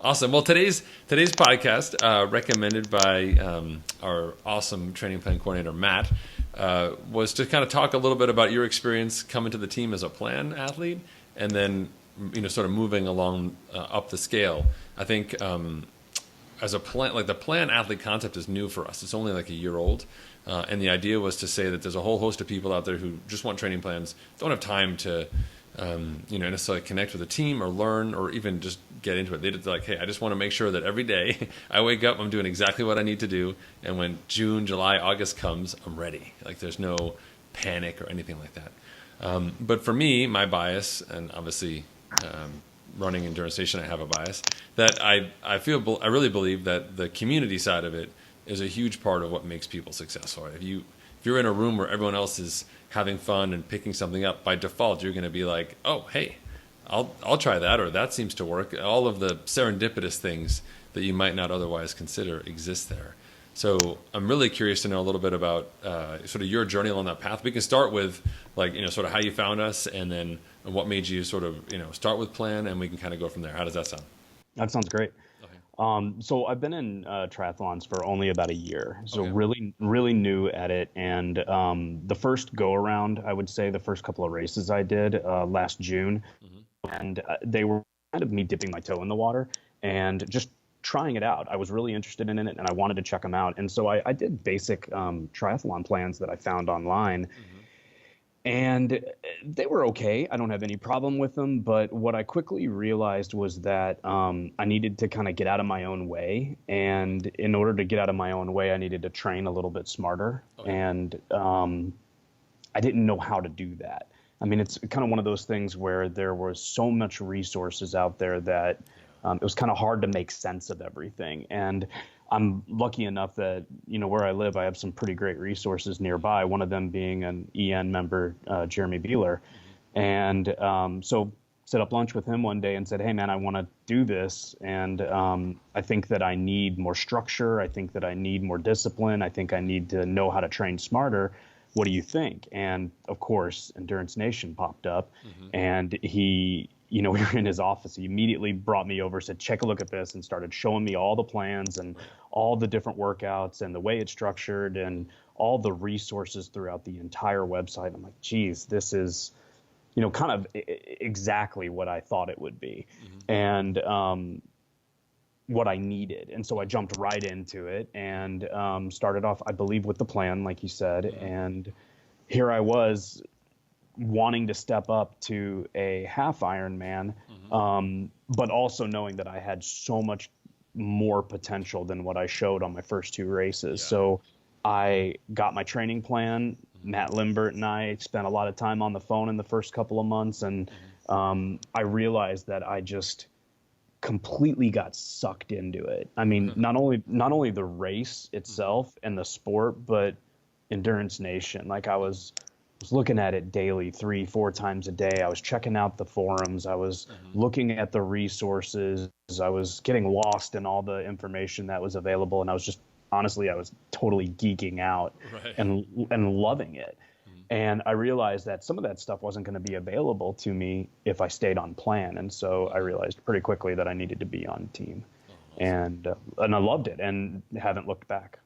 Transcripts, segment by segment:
Awesome. Well, today's podcast, recommended by our awesome training plan coordinator Matt, was to kind of talk a little bit about your experience coming to the team as a plan athlete, and then sort of moving along up the scale. I think as a plan, like the plan athlete concept is new for us. It's only like a year old, and the idea was to say that there's a whole host of people out there who just want training plans, don't have time to necessarily connect with a team or learn or even just get into it. They're like, hey, I just want to make sure that every day I wake up, I'm doing exactly what I need to do. And when June, July, August comes, I'm ready. Like there's no panic or anything like that. But for me, my bias, and obviously running Endurance Nation, I have a bias, that I really believe that the community side of it is a huge part of what makes people successful. Right? If you're in a room where everyone else is having fun and picking something up, by default, you're going to be like, oh, hey, I'll try that, or that seems to work. All of the serendipitous things that you might not otherwise consider exist there. So I'm really curious to know a little bit about sort of your journey along that path. We can start with sort of how you found us, and then what made you sort of start with Plan, and we can kind of go from there. How does that sound? That sounds great. So I've been in triathlons for only about a year, so really, really new at it. And the first go around, I would say the first couple of races I did last June, and they were kind of me dipping my toe in the water and just trying it out. I was really interested in it, and I wanted to check them out. And so I did basic triathlon plans that I found online. And they were okay. I don't have any problem with them. But what I quickly realized was that I needed to kind of get out of my own way. And in order to get out of my own way, I needed to train a little bit smarter. And I didn't know how to do that. I mean, it's kind of one of those things where there was so much resources out there that it was kind of hard to make sense of everything. And I'm lucky enough that, where I live, I have some pretty great resources nearby, one of them being an EN member, Jeremy Beeler. And so set up lunch with him one day and said, hey, man, I want to do this. And I think that I need more structure. I think that I need more discipline. I think I need to know how to train smarter. What do you think? And, of course, Endurance Nation popped up, and he we were in his office. He immediately brought me over, said, check a look at this, and started showing me all the plans and all the different workouts and the way it's structured and all the resources throughout the entire website. I'm like, geez, this is, kind of exactly what I thought it would be and what I needed. And so I jumped right into it and started off, I believe, with the plan, like you said. And here I was, wanting to step up to a half Ironman, but also knowing that I had so much more potential than what I showed on my first two races. So I got my training plan. Matt Limbert and I spent a lot of time on the phone in the first couple of months, and I realized that I just completely got sucked into it. I mean, not only the race itself and the sport, but Endurance Nation. Like I was looking at it daily, 3-4 times a day. I was checking out the forums. I was looking at the resources. I was getting lost in all the information that was available. And I was just, honestly, I was totally geeking out and loving it. And I realized that some of that stuff wasn't going to be available to me if I stayed on plan. And so I realized pretty quickly that I needed to be on team. And I loved it and haven't looked back.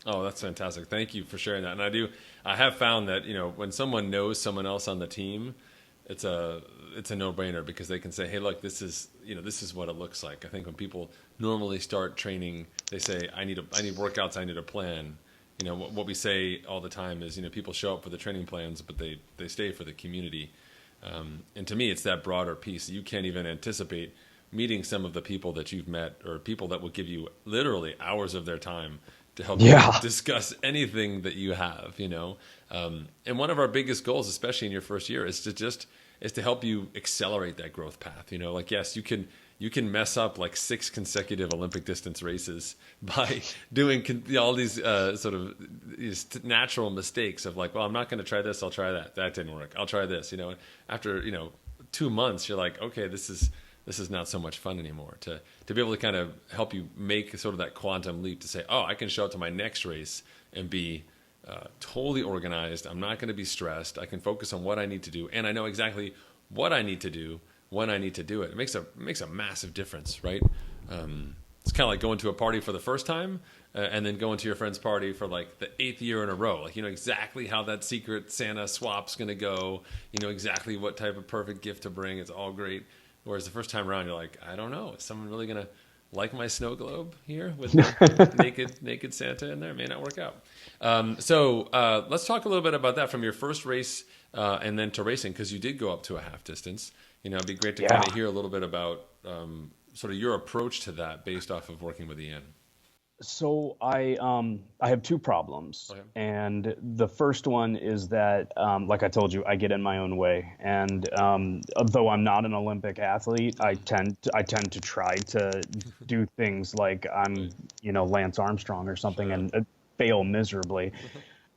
Oh, that's fantastic. Thank you for sharing that. And I have found that, when someone knows someone else on the team, it's a no-brainer because they can say, hey, look, this is what it looks like. I think when people normally start training, they say, I need workouts, I need a plan. What we say all the time is, people show up for the training plans, but they stay for the community. And to me, it's that broader piece. You can't even anticipate meeting some of the people that you've met or people that will give you literally hours of their time to help you discuss anything that you have, And one of our biggest goals, especially in your first year, is to help you accelerate that growth path. Like, yes, you can mess up like 6 consecutive Olympic distance races by doing all these sort of these natural mistakes of like, well, I'm not going to try this. I'll try that. That didn't work. I'll try this. After 2 months, you're like, okay, this is not so much fun anymore. To be able to kind of help you make sort of that quantum leap to say, oh, I can show up to my next race and be totally organized. I'm not going to be stressed. I can focus on what I need to do, and I know exactly what I need to do when I need to do it. It makes a massive difference, right? It's kind of like going to a party for the first time and then going to your friend's party for like the 8th year in a row. Like, you know exactly how that secret Santa swap's going to go. You know exactly what type of perfect gift to bring. It's all great. Whereas the first time around, you're like, I don't know. Is someone really going to like my snow globe here with the naked Santa in there? It may not work out. So let's talk a little bit about that from your first race and then to racing, because you did go up to a half distance. You know, it'd be great to kind of hear a little bit about sort of your approach to that based off of working with Ian. So I have two problems, and the first one is that, like I told you, I get in my own way, and though I'm not an Olympic athlete, I tend to try to do things like I'm, Lance Armstrong or something, and fail miserably.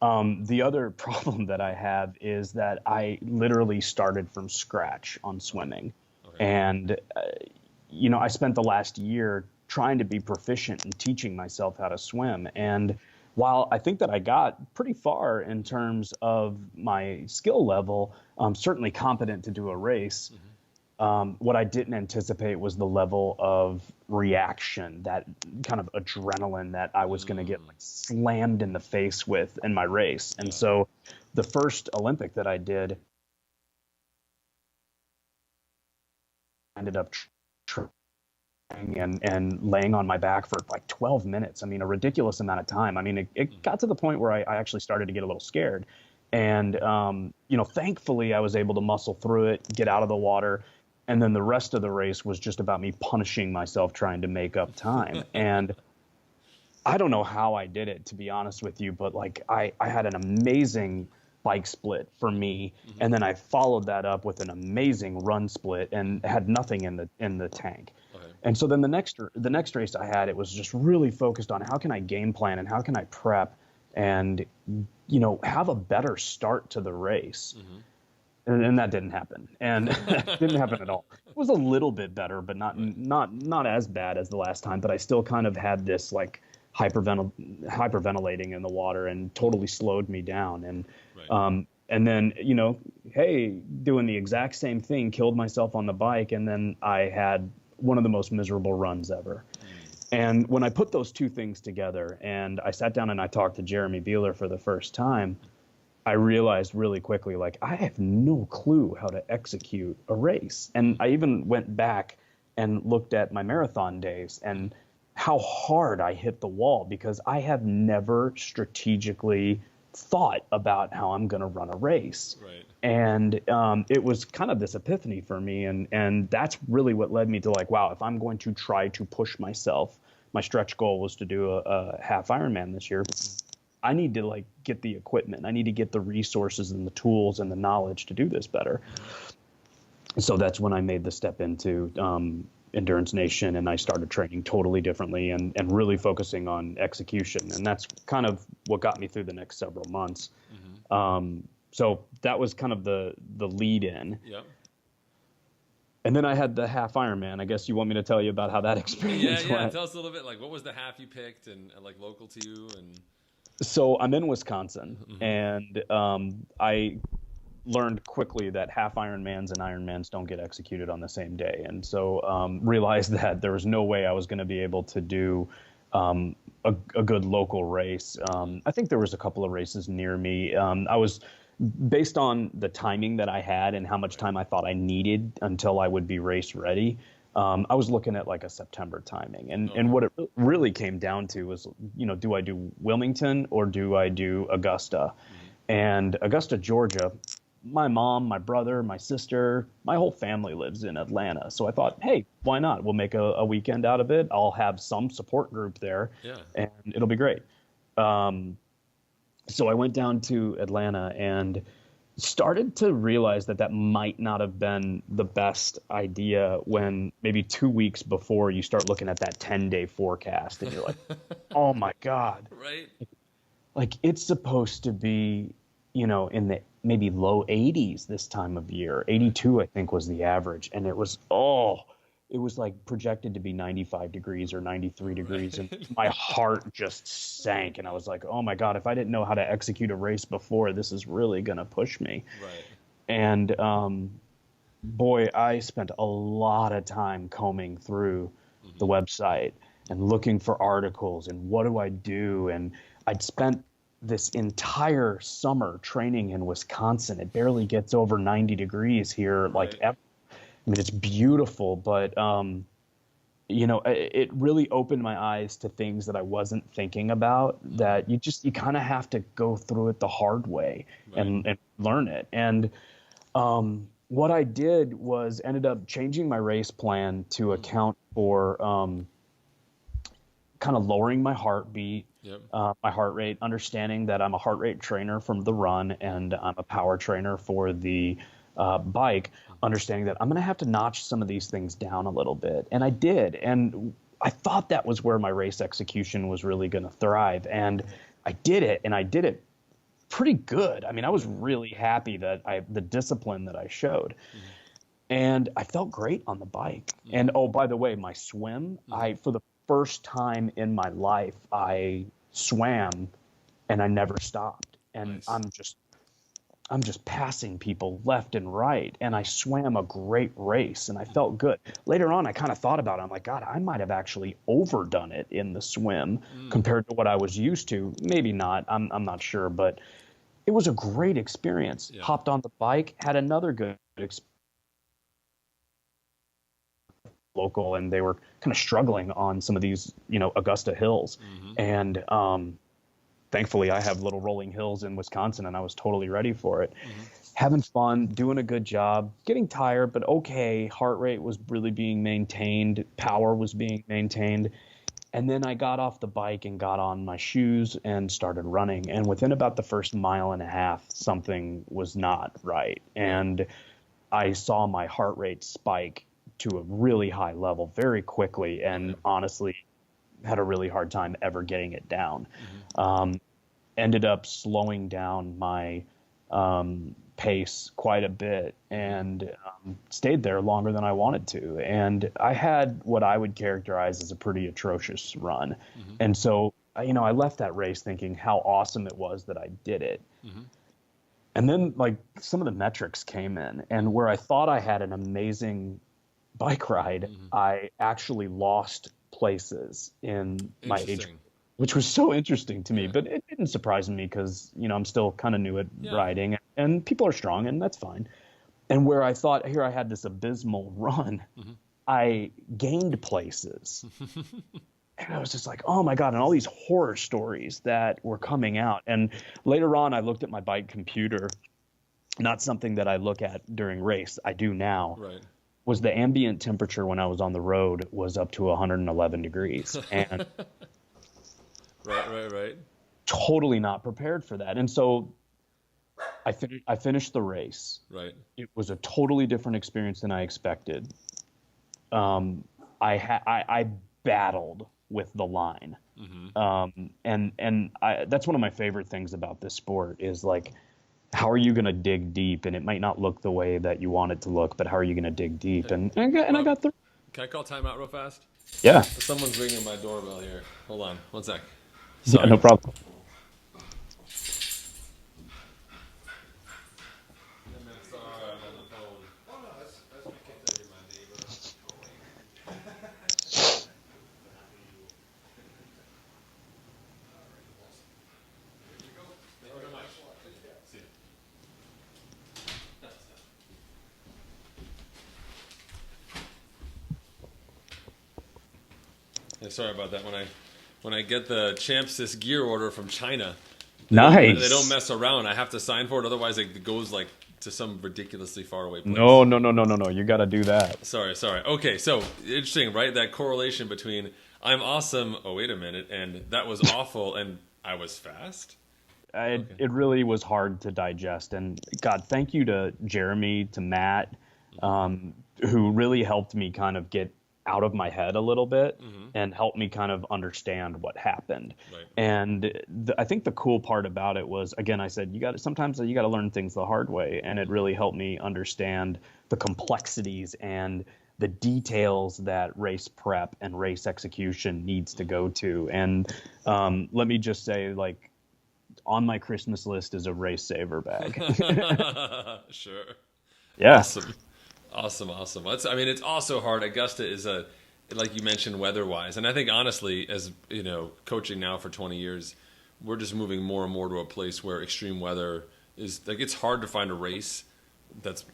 The other problem that I have is that I literally started from scratch on swimming, and I spent the last year trying to be proficient in teaching myself how to swim. And while I think that I got pretty far in terms of my skill level, I'm certainly competent to do a race. What I didn't anticipate was the level of reaction, that kind of adrenaline that I was going to get like slammed in the face with in my race. And so the first Olympic that I did, ended up and laying on my back for like 12 minutes. I mean, a ridiculous amount of time. I mean, it got to the point where I actually started to get a little scared. And, thankfully I was able to muscle through it, get out of the water. And then the rest of the race was just about me punishing myself, trying to make up time. And I don't know how I did it, to be honest with you, but like I had an amazing bike split for me. And then I followed that up with an amazing run split and had nothing in the tank. And so then the next race I had, it was just really focused on how can I game plan and how can I prep and, have a better start to the race. And that didn't happen. And it didn't happen at all. It was a little bit better, but not as bad as the last time. But I still kind of had this like hyperventilating in the water and totally slowed me down. And then, doing the exact same thing, killed myself on the bike. And then I had one of the most miserable runs ever. And when I put those two things together and I sat down and I talked to Jeremy Beeler for the first time, I realized really quickly, like, I have no clue how to execute a race. And I even went back and looked at my marathon days and how hard I hit the wall, because I have never strategically thought about how I'm going to run a race. Right. And it was kind of this epiphany for me. And that's really what led me to like, wow, if I'm going to try to push myself, my stretch goal was to do a half Ironman this year. I need to like get the equipment. I need to get the resources and the tools and the knowledge to do this better. So that's when I made the step into Endurance Nation, and I started training totally differently and really focusing on execution. And that's kind of what got me through the next several months. So that was kind of the lead in. Yep. And then I had the half Ironman. I guess you want me to tell you about how that experience went. Yeah. Tell us a little bit, like, what was the half you picked and like local to you? And so I'm in Wisconsin, and I learned quickly that half Ironmans and Ironmans don't get executed on the same day. And so realized that there was no way I was going to be able to do a good local race. I think there was a couple of races near me. I was, based on the timing that I had and how much time I thought I needed until I would be race ready, I was looking at like a September timing. And what it really came down to was, do I do Wilmington or do I do Augusta? And Augusta, Georgia, my mom, my brother, my sister, my whole family lives in Atlanta. So I thought, hey, why not? We'll make a weekend out of it. I'll have some support group there, and it'll be great. So I went down to Atlanta and started to realize that might not have been the best idea when maybe 2 weeks before you start looking at that 10-day forecast and you're like, oh my God. Right. Like it's supposed to be, in the maybe low 80s this time of year. 82, I think, was the average. And it was like projected to be 95 degrees or 93 degrees. And my heart just sank. And I was like, oh my God, if I didn't know how to execute a race before, this is really going to push me. Right. And boy, I spent a lot of time combing through the website and looking for articles and what do I do? And I'd spent this entire summer training in Wisconsin. It barely gets over 90 degrees here. Like, Right. I mean, it's beautiful, but it really opened my eyes to things that I wasn't thinking about, that you kind of have to go through it the hard way Right. and learn it. And what I did was ended up changing my race plan to account for kind of lowering my heartbeat, Yep. my heart rate, understanding that I'm a heart rate trainer from the run and I'm a power trainer for the bike, understanding that I'm going to have to notch some of these things down a little bit. And I did. And I thought that was where my race execution was really going to thrive. And I did it, and I did it pretty good. I mean, I was really happy that the discipline that I showed. And I felt great on the bike. And oh, by the way, my swim, for the first time in my life, I swam and I never stopped. And Nice. I'm just passing people left and right. And I swam a great race and I felt good. Later on, I kind of thought about it. I'm like, God, I might have actually overdone it in the swim compared to what I was used to. Maybe not. I'm not sure, but it was a great experience. Yeah. Hopped on the bike, had another good experience local, and they were kind of struggling on some of these, Augusta hills. And thankfully, I have little rolling hills in Wisconsin, and I was totally ready for it. Having fun, doing a good job, getting tired, but okay. Heart rate was really being maintained. Power was being maintained. And then I got off the bike and got on my shoes and started running. And within about the first mile and a half, something was not right. And I saw my heart rate spike to a really high level very quickly, and honestly had a really hard time ever getting it down. Ended up slowing down my pace quite a bit and stayed there longer than I wanted to. And I had what I would characterize as a pretty atrocious run. And so, I left that race thinking how awesome it was that I did it. And then, like, some of the metrics came in, and where I thought I had an amazing bike ride, I actually lost places in my age, which was so interesting to me. But it didn't surprise me because, I'm still kind of new at riding, and people are strong, and that's fine. And where I thought, here I had this abysmal run, I gained places. And I was just like, oh my God, and all these horror stories that were coming out. And later on, I looked at my bike computer, not something that I look at during race, I do now. Right. Was the ambient temperature when I was on the road was up to 111 degrees. And Right. totally not prepared for that. And so I finished the race. Right. It was a totally different experience than I expected. I battled with the line. And that's one of my favorite things about this sport is, like, how are you going to dig deep? And it might not look the way that you want it to look, but how are you going to dig deep? And I got through. Can I call timeout real fast? Yeah. Someone's ringing my doorbell here. Hold on, one sec. Yeah, no problem. Yeah, sorry about that. When I get the Champsys gear order from China, Nice. they don't mess around. I have to sign for it, otherwise it goes like to some ridiculously far away place. No. You got to do that. Sorry. Okay, so interesting, right? That correlation between I'm awesome. Oh, wait a minute, and that was awful, and I was fast. It really was hard to digest. And God, thank you to Jeremy, to Matt, who really helped me kind of get out of my head a little bit and helped me kind of understand what happened. Right. And I think the cool part about it was, again, I said, sometimes you got to learn things the hard way. And it really helped me understand the complexities and the details that race prep and race execution needs to go to. And let me just say, like, on my Christmas list is a race saver bag. Sure. Yeah. Awesome. It's also hard. Augusta is like you mentioned, weather-wise. And I think honestly, as you know, coaching now for 20 years, we're just moving more and more to a place where extreme weather is like it's hard to find a race that's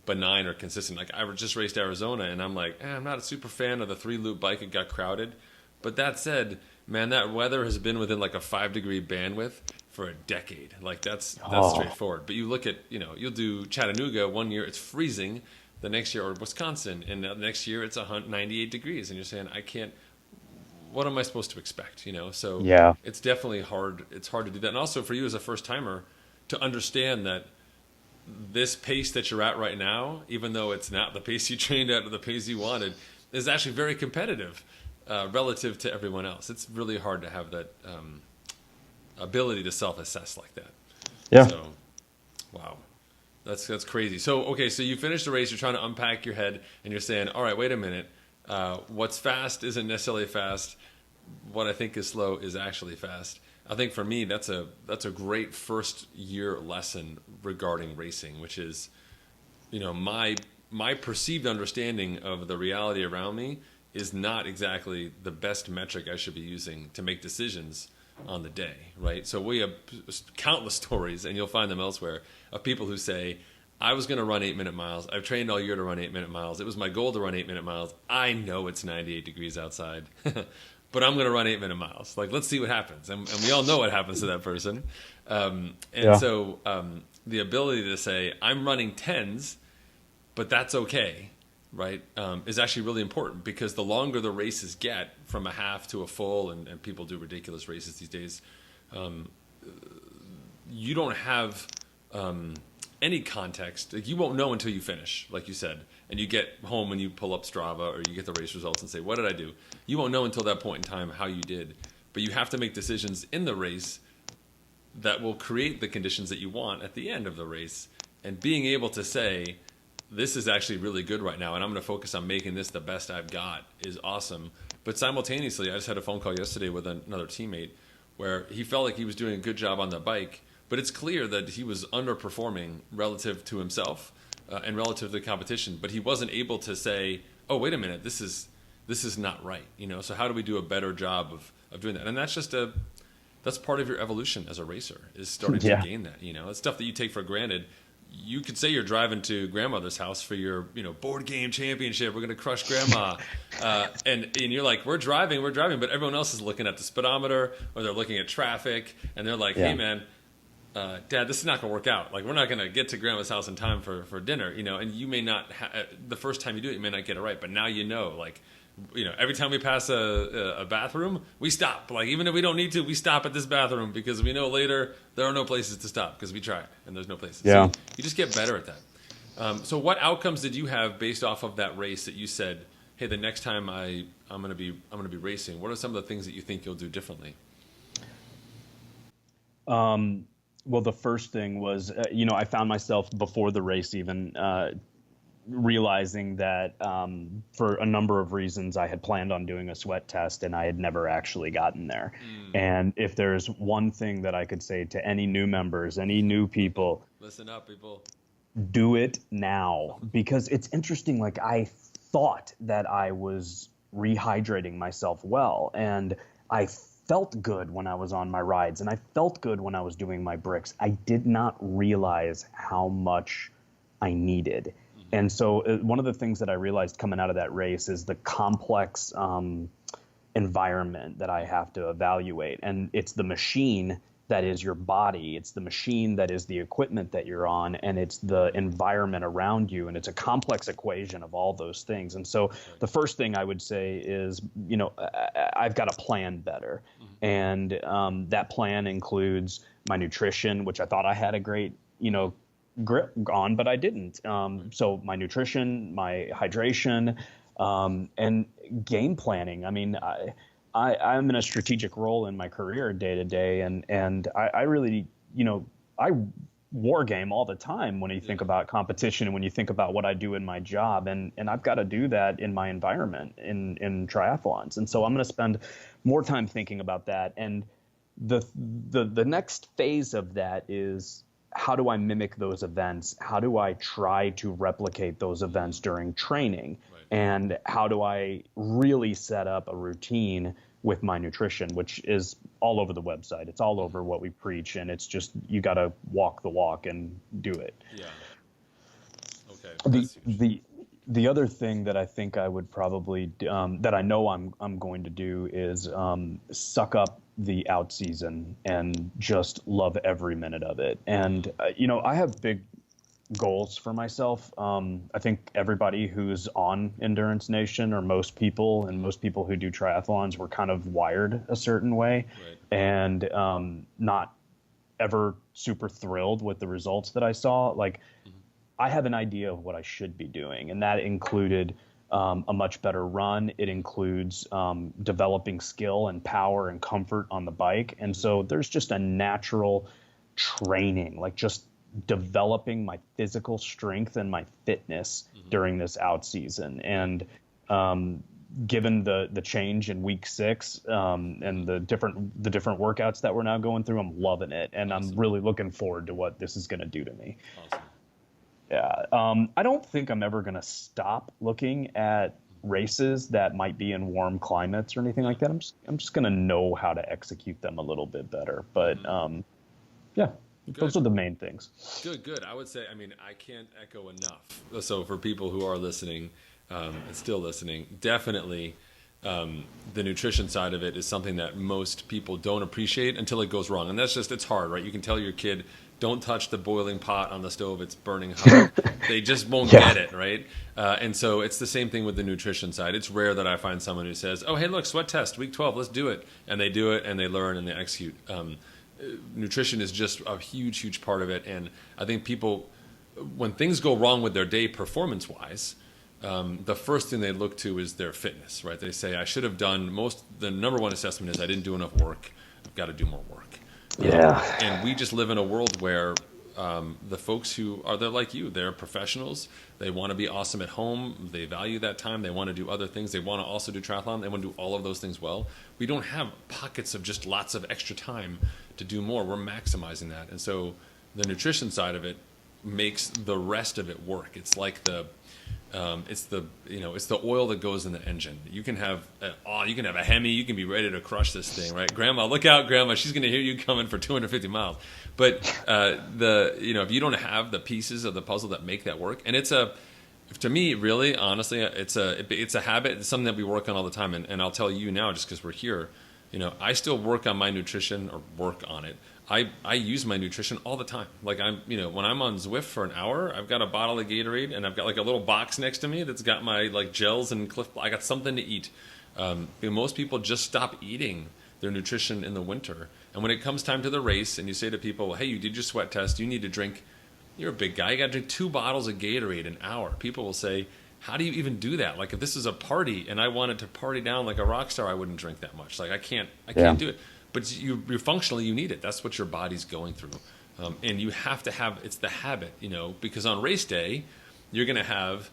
benign or consistent. Like I just raced Arizona, and I'm like, I'm not a super fan of the 3-loop bike. It got crowded. But that said, man, that weather has been within like a 5-degree bandwidth for a decade. Like that's straightforward. But you look at, you'll do Chattanooga one year, it's freezing. The next year, or Wisconsin, and the next year it's 98 degrees, and you're saying, I can't. What am I supposed to expect? So yeah, it's definitely hard. It's hard to do that, and also for you as a first timer to understand that this pace that you're at right now, even though it's not the pace you trained at or the pace you wanted, is actually very competitive relative to everyone else. It's really hard to have that ability to self-assess like that. Yeah. So, wow. That's crazy. So, okay, so you finished the race, you're trying to unpack your head, and you're saying, all right, wait a minute. What's fast isn't necessarily fast. What I think is slow is actually fast. I think for me, that's a great first year lesson regarding racing, which is, my perceived understanding of the reality around me is not exactly the best metric I should be using to make decisions on the day, right? So we have countless stories, and you'll find them elsewhere, of people who say, I was going to run 8-minute miles. I've trained all year to run 8-minute miles. It was my goal to run 8-minute miles. I know it's 98 degrees outside, but I'm going to run 8-minute miles. Like, let's see what happens. And we all know what happens to that person. So the ability to say, I'm running 10s, but that's okay, right, is actually really important, because the longer the races get, from a half to a full, and people do ridiculous races these days, you don't have any context. Like, you won't know until you finish, like you said, and you get home and you pull up Strava or you get the race results and say, what did I do? You won't know until that point in time how you did, but you have to make decisions in the race that will create the conditions that you want at the end of the race. And being able to say, this is actually really good right now, and I'm going to focus on making this the best I've got, is awesome. But simultaneously, I just had a phone call yesterday with another teammate where he felt like he was doing a good job on the bike, but it's clear that he was underperforming relative to himself and relative to the competition. But he wasn't able to say, oh, wait a minute, this is not right. So how do we do a better job of doing that? And that's just that's part of your evolution as a racer, is starting to gain that. It's stuff that you take for granted. You could say you're driving to grandmother's house for your, board game championship. We're going to crush grandma. And you're like, we're driving, but everyone else is looking at the speedometer, or they're looking at traffic, and they're like, hey, man, Dad, this is not going to work out. Like, we're not going to get to grandma's house in time for dinner, and you may not, the first time you do it, you may not get it right, but now like, every time we pass a bathroom, we stop. Like, even if we don't need to, we stop at this bathroom, because we know later there are no places to stop because we tried and there's no places. Yeah. So you just get better at that. So what outcomes did you have based off of that race that you said, hey, the next time I'm going to be racing? What are some of the things that you think you'll do differently? Well, the first thing was, I found myself before the race even realizing that for a number of reasons I had planned on doing a sweat test, and I had never actually gotten there. And if there's one thing that I could say to any new members, any new people, listen up, people, do it now. Because it's interesting. Like, I thought that I was rehydrating myself well, and I felt good when I was on my rides, and I felt good when I was doing my bricks. I did not realize how much I needed. And so one of the things that I realized coming out of that race is the complex environment that I have to evaluate. And it's the machine that is your body. It's the machine that is the equipment that you're on, and it's the environment around you. And it's a complex equation of all those things. And so the first thing I would say is, I've got to plan better. And that plan includes my nutrition, which I thought I had a great, grip on, but I didn't. So my nutrition, my hydration, and game planning. I mean, I'm in a strategic role in my career day to day, and I really, I war game all the time when you think about competition and when you think about what I do in my job, and I've got to do that in my environment in triathlons. And so I'm going to spend more time thinking about that. And the next phase of that is how do I mimic those events? How do I try to replicate those events during training? Right. And how do I really set up a routine with my nutrition, which is all over the website. It's all over what we preach, and it's just, you got to walk the walk and do it. Yeah. Okay. The That's huge. the other thing that I think I would probably that I know I'm going to do is suck up the out season and just love every minute of it. And I have big goals for myself. I think everybody who's on Endurance Nation, or most people who do triathlons, were kind of wired a certain way, Right. and not ever super thrilled with the results that I saw. Like, I have an idea of what I should be doing, and that included a much better run. It includes developing skill and power and comfort on the bike. And so there's just a natural training, like just developing my physical strength and my fitness during this out season. And given the change in week 6 and the different workouts that we're now going through, I'm loving it. And I'm really looking forward to what this is going to do to me. Awesome. Yeah. I don't think I'm ever going to stop looking at races that might be in warm climates or anything like that. I'm just going to know how to execute them a little bit better. But yeah, those are the main things. Good. I would say, I mean, I can't echo enough. So for people who are listening and still listening, definitely the nutrition side of it is something that most people don't appreciate until it goes wrong. And that's just, it's hard, right? You can tell your kid, don't touch the boiling pot on the stove, it's burning hot. They just won't get it, right? And so it's the same thing with the nutrition side. It's rare that I find someone who says, oh, hey, look, sweat test, week 12, let's do it. And they do it, and they learn, and they execute. Nutrition is just a huge part of it. And I think people, when things go wrong with their day performance-wise, the first thing they look to is their fitness, right? They say, I should have done the number one assessment is I didn't do enough work. I've got to do more work. Yeah. And we just live in a world where the folks they're like you, they're professionals. They want to be awesome at home. They value that time. They want to do other things. They want to also do triathlon. They want to do all of those things well. We don't have pockets of just lots of extra time to do more. We're maximizing that. And so the nutrition side of it makes the rest of it work. It's like it's the oil that goes in the engine. You can have a Hemi. You can be ready to crush this thing, right? Grandma, look out, Grandma. She's going to hear you coming for 250 miles. But if you don't have the pieces of the puzzle that make that work, and to me, really, honestly, it's a habit. It's something that we work on all the time. And I'll tell you now, just because we're here, I still work on my nutrition, or work on it. I use my nutrition all the time. Like when I'm on Zwift for an hour, I've got a bottle of Gatorade, and I've got like a little box next to me that's got my like gels and I got something to eat. Most people just stop eating their nutrition in the winter. And when it comes time to the race, and you say to people, hey, you did your sweat test, you need to drink, you're a big guy, you got to drink 2 bottles of Gatorade an hour. People will say, how do you even do that? Like, if this is a party and I wanted to party down like a rock star, I wouldn't drink that much. Like, I can't do it. But you're functionally, you need it. That's what your body's going through. And you have to have, it's the habit, because on race day, you're going to have,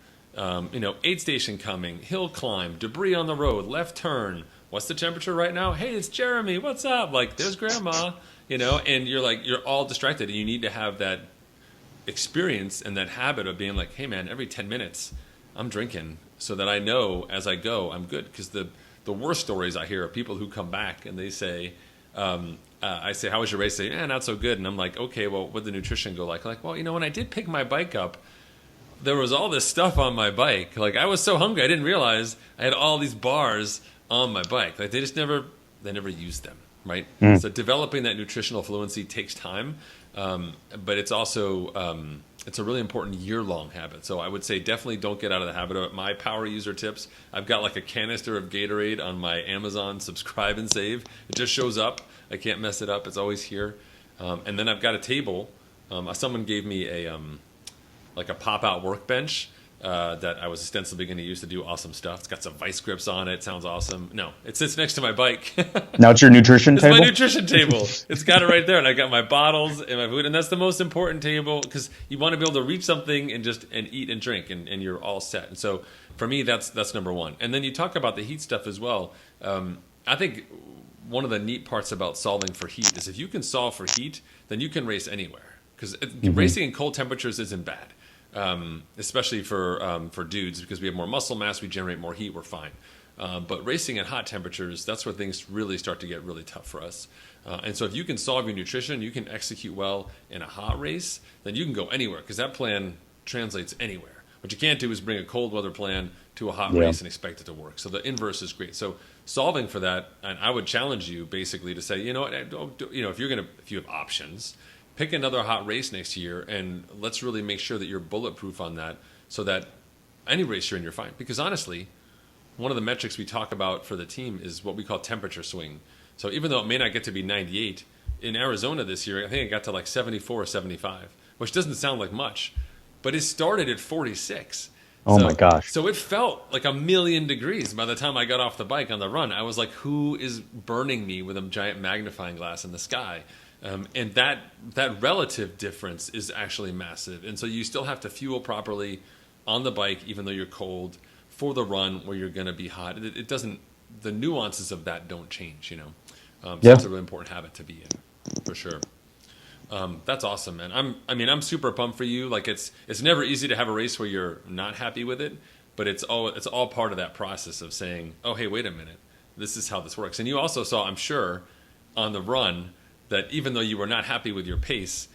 aid station coming, hill climb, debris on the road, left turn. What's the temperature right now? Hey, it's Jeremy. What's up? Like, there's Grandma, and you're all distracted. And you need to have that experience and that habit of being like, hey, man, every 10 minutes I'm drinking so that I know as I go I'm good. Because the worst stories I hear are people who come back and they say, I say, how was your race? They say, not so good. And I'm like, okay, well, what'd the nutrition go like? Like, well, when I did pick my bike up, there was all this stuff on my bike. Like, I was so hungry, I didn't realize I had all these bars on my bike. Like, they never used them, right? So developing that nutritional fluency takes time, but it's also it's a really important year-long habit. So I would say definitely don't get out of the habit of it. My power user tips, I've got like a canister of Gatorade on my Amazon subscribe and save. It just shows up. I can't mess it up. It's always here. And then I've got a table. Someone gave me a pop-out workbench that I was ostensibly going to use to do awesome stuff. It's got some vice grips on it. Sounds awesome. No, it sits next to my bike. Now it's your nutrition table? It's my nutrition table. It's got it right there. And I got my bottles and my food. And that's the most important table because you want to be able to reach something and eat and drink and you're all set. And so for me, that's number one. And then you talk about the heat stuff as well. I think one of the neat parts about solving for heat is if you can solve for heat, then you can race anywhere. because racing in cold temperatures isn't bad, especially for dudes, because we have more muscle mass, we generate more heat, we're fine. But racing at hot temperatures, that's where things really start to get really tough for us. And so if you can solve your nutrition, you can execute well in a hot race, then you can go anywhere, because that plan translates anywhere. What you can't do is bring a cold weather plan to a hot race and expect it to work. So the inverse is great. So solving for that, and I would challenge you basically to say, you know what, if you have options, pick another hot race next year, and let's really make sure that you're bulletproof on that, so that any race you're in, you're fine. Because honestly, one of the metrics we talk about for the team is what we call temperature swing. So even though it may not get to be 98, in Arizona this year, I think it got to like 74 or 75, which doesn't sound like much, but it started at 46. Oh my gosh. So it felt like a million degrees by the time I got off the bike on the run. I was like, who is burning me with a giant magnifying glass in the sky? And that relative difference is actually massive. And so you still have to fuel properly on the bike, even though you're cold, for the run where you're going to be hot. It doesn't, the nuances of that don't change, So it's a really important habit to be in, for sure. That's awesome, man. I'm super pumped for you. Like it's never easy to have a race where you're not happy with it, but it's all part of that process of saying, oh, hey, wait a minute, this is how this works. And you also saw, I'm sure, on the run that even though you were not happy with your pace,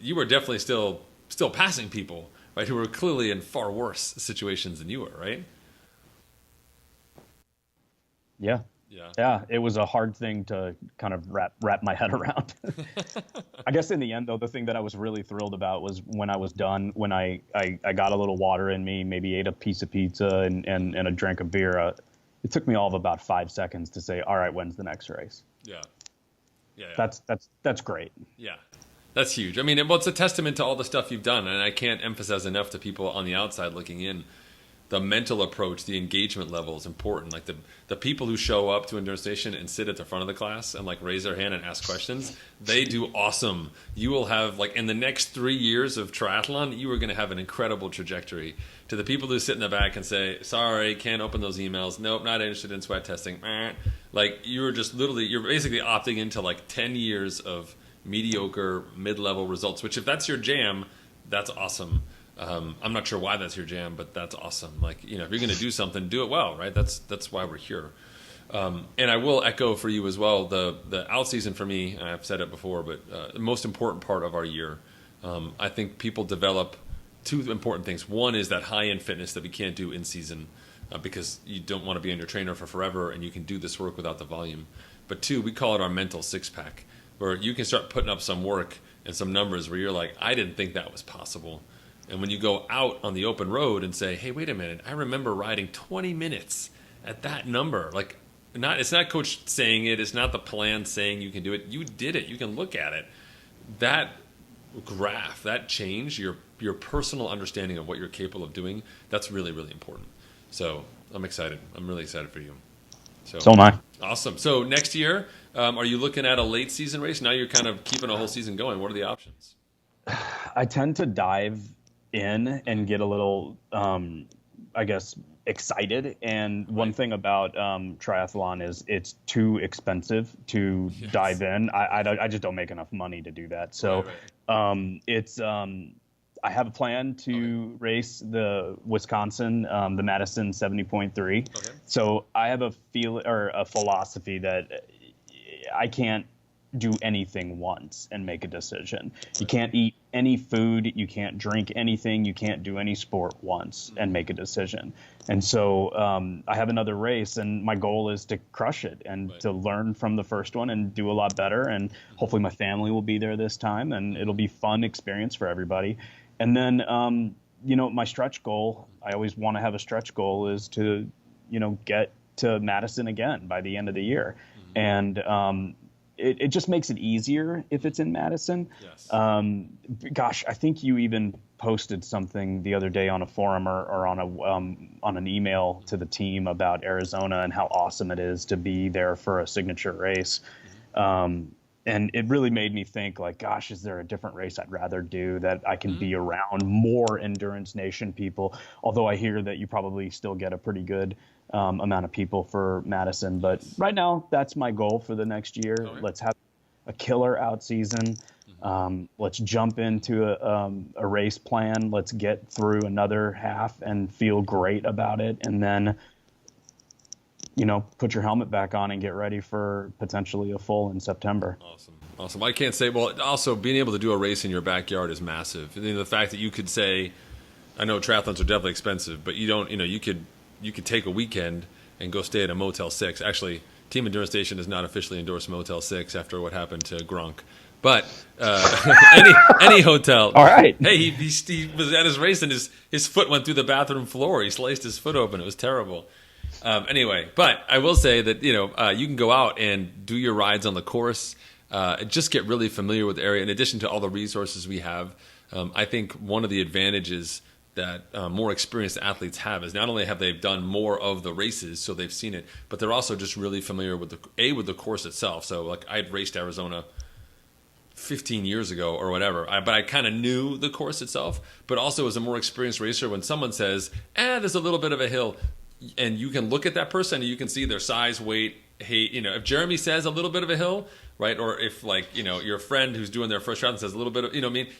you were definitely still passing people, right, who were clearly in far worse situations than you were, right? Yeah. Yeah, it was a hard thing to kind of wrap my head around. I guess in the end, though, the thing that I was really thrilled about was when I was done, when I got a little water in me, maybe ate a piece of pizza and a drink of beer. It took me all of about 5 seconds to say, all right, when's the next race? Yeah. That's great. Yeah. That's huge. I mean, it's a testament to all the stuff you've done, and I can't emphasize enough to people on the outside looking in. The mental approach, the engagement level is important. Like the people who show up to Endurance Nation and sit at the front of the class and like raise their hand and ask questions, they do awesome. You will have, like, in the next 3 years of triathlon, you are going to have an incredible trajectory. To the people who sit in the back and say, sorry, can't open those emails. Nope, not interested in sweat testing. Like you're basically opting into like 10 years of mediocre mid-level results, which if that's your jam, that's awesome. I'm not sure why that's your jam, but that's awesome. Like, if you're going to do something, do it well, right? That's why we're here. And I will echo for you as well, the out season for me, and I've said it before, but the most important part of our year. I think people develop two important things. One is that high-end fitness that we can't do in season because you don't want to be on your trainer for forever, and you can do this work without the volume. But two, we call it our mental six-pack, where you can start putting up some work and some numbers where you're like, I didn't think that was possible. And when you go out on the open road and say, hey, wait a minute, I remember riding 20 minutes at that number. Like, it's not coach saying it. It's not the plan saying you can do it. You did it. You can look at it. That graph, that change, your personal understanding of what you're capable of doing, that's really, really important. So I'm excited. I'm really excited for you. So am I. Awesome. So next year, are you looking at a late season race? Now you're kind of keeping a whole season going. What are the options? I tend to dive in and get a little, I guess, excited. And one thing about triathlon is it's too expensive to dive in. I just don't make enough money to do that. So I have a plan to race the Wisconsin, the Madison 70.3. Okay. So I have a philosophy that I can't do anything once and make a decision. You can't eat any food, you can't drink anything, you can't do any sport once and make a decision. And so I have another race, and my goal is to crush it and to learn from the first one and do a lot better. And hopefully my family will be there this time, and it'll be fun experience for everybody. And then, my stretch goal, I always want to have a stretch goal, is to, get to Madison again by the end of the year. And it just makes it easier if it's in Madison. Yes. Gosh, I think you even posted something the other day on a forum or on an email to the team about Arizona and how awesome it is to be there for a signature race. And it really made me think, like, gosh, is there a different race I'd rather do that I can be around more Endurance Nation people? Although I hear that you probably still get a pretty good amount of people for Madison. But right now, that's my goal for the next year. Okay. Let's have a killer out season. Let's jump into a race plan. Let's get through another half and feel great about it. And then, put your helmet back on and get ready for potentially a full in September. Awesome. Awesome. I can't say, well, also being able to do a race in your backyard is massive. The fact that you could say, I know triathlons are definitely expensive, but you could take a weekend and go stay at a Motel 6. Actually, Team Endurance Station does not officially endorse Motel 6 after what happened to Gronk. But any hotel. All right. Hey, he was at his race and his foot went through the bathroom floor. He sliced his foot open. It was terrible. Anyway, but I will say that you can go out and do your rides on the course. Just get really familiar with the area. In addition to all the resources we have, I think one of the advantages that more experienced athletes have is not only have they done more of the races, so they've seen it, but they're also just really familiar with the course itself. So like I had raced Arizona 15 years ago or whatever, but I kind of knew the course itself. But also as a more experienced racer, when someone says, there's a little bit of a hill, and you can look at that person and you can see their size, weight. Hey, if Jeremy says a little bit of a hill, right? Or if your friend who's doing their first triathlon says a little bit of,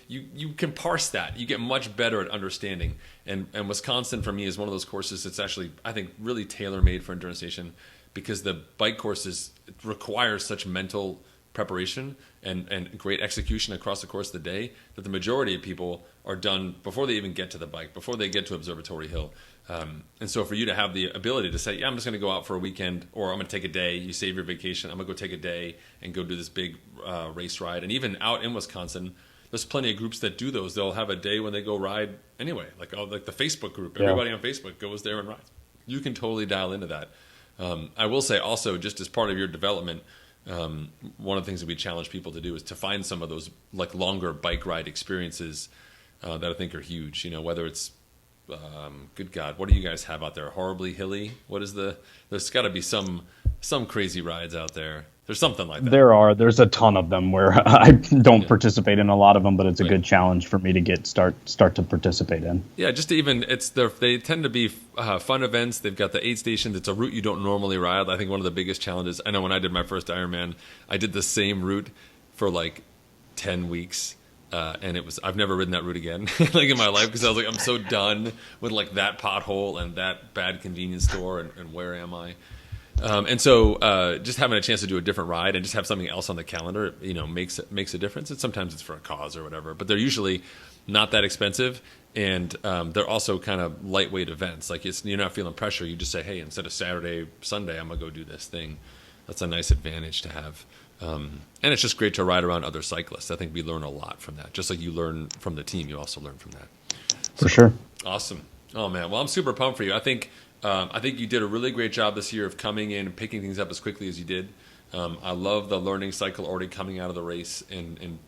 you can parse that. You get much better at understanding. And Wisconsin for me is one of those courses that's actually, I think, really tailor-made for Endurance Station, because the bike courses require such mental preparation and great execution across the course of the day that the majority of people are done before they even get to the bike, before they get to Observatory Hill. And so for you to have the ability to say, I'm just going to go out for a weekend, or I'm going to take a day, you save your vacation, I'm going to go take a day and go do this big race ride. And even out in Wisconsin, there's plenty of groups that do those. They'll have a day when they go ride anyway, like the Facebook group. Everybody on Facebook goes there and rides. You can totally dial into that. I will say also, just as part of your development, one of the things that we challenge people to do is to find some of those like longer bike ride experiences that I think are huge. Whether it's good God, what do you guys have out there? Horribly hilly? There's got to be some crazy rides out there. There's something like that. There's a ton of them where I don't participate in a lot of them, but it's a good challenge for me to start to participate in. Yeah, just to even, they tend to be fun events. They've got the 8 stations. It's a route you don't normally ride. I think one of the biggest challenges, I know when I did my first Ironman, I did the same route for like 10 weeks. And I've never ridden that route again, like in my life, because I was like, I'm so done with like that pothole and that bad convenience store and where am I? And so just having a chance to do a different ride and just have something else on the calendar, makes a difference. And sometimes it's for a cause or whatever, but they're usually not that expensive. And they're also kind of lightweight events. Like you're not feeling pressure. You just say, hey, instead of Saturday, Sunday, I'm going to go do this thing. That's a nice advantage to have. And it's just great to ride around other cyclists. I think we learn a lot from that. Just like you learn from the team, you also learn from that. For sure. Awesome. Oh, man. Well, I'm super pumped for you. I think you did a really great job this year of coming in and picking things up as quickly as you did. I love the learning cycle already coming out of the race and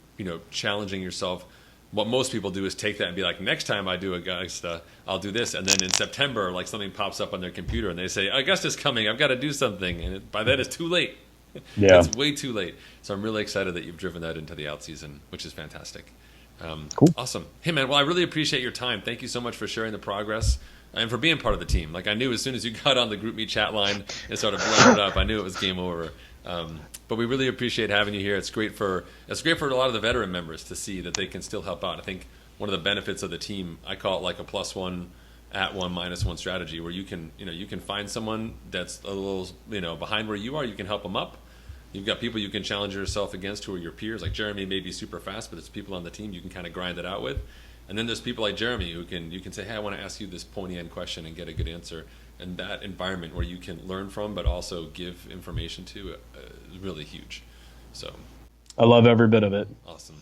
challenging yourself. What most people do is take that and be like, next time I do Augusta, I'll do this. And then in September, like something pops up on their computer and they say, Augusta's coming, I've got to do something. And by then it's too late. Yeah. It's way too late. So I'm really excited that you've driven that into the out season, which is fantastic. Cool. Awesome. Hey, man, well, I really appreciate your time. Thank you so much for sharing the progress and for being part of the team. Like I knew as soon as you got on the GroupMe chat line and started blowing it up, I knew it was game over. But we really appreciate having you here. It's great for a lot of the veteran members to see that they can still help out. I think one of the benefits of the team, I call it like a +1 at 1 -1 strategy, where you can find someone that's a little behind where you are. You can help them up. You've got people you can challenge yourself against who are your peers. Like Jeremy may be super fast, but it's people on the team you can kind of grind it out with. And then there's people like Jeremy who you can say, hey, I want to ask you this pointy end question and get a good answer. And that environment where you can learn from but also give information to is really huge. So I love every bit of it. Awesome.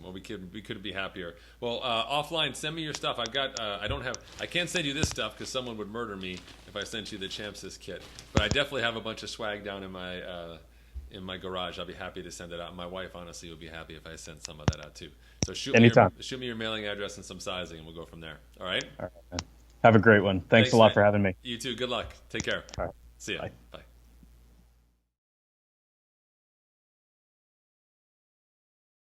Well, we could be happier. Well, offline, send me your stuff. I've got I can't send you this stuff because someone would murder me if I sent you the Champsys kit. But I definitely have a bunch of swag down in my garage. I'll be happy to send it out. My wife honestly would be happy if I sent some of that out too. So shoot me your mailing address and some sizing, and we'll go from there. All right. All right, man. Have a great one. Thanks a lot for having me. You too. Good luck. Take care. All right. See ya. Bye. Bye.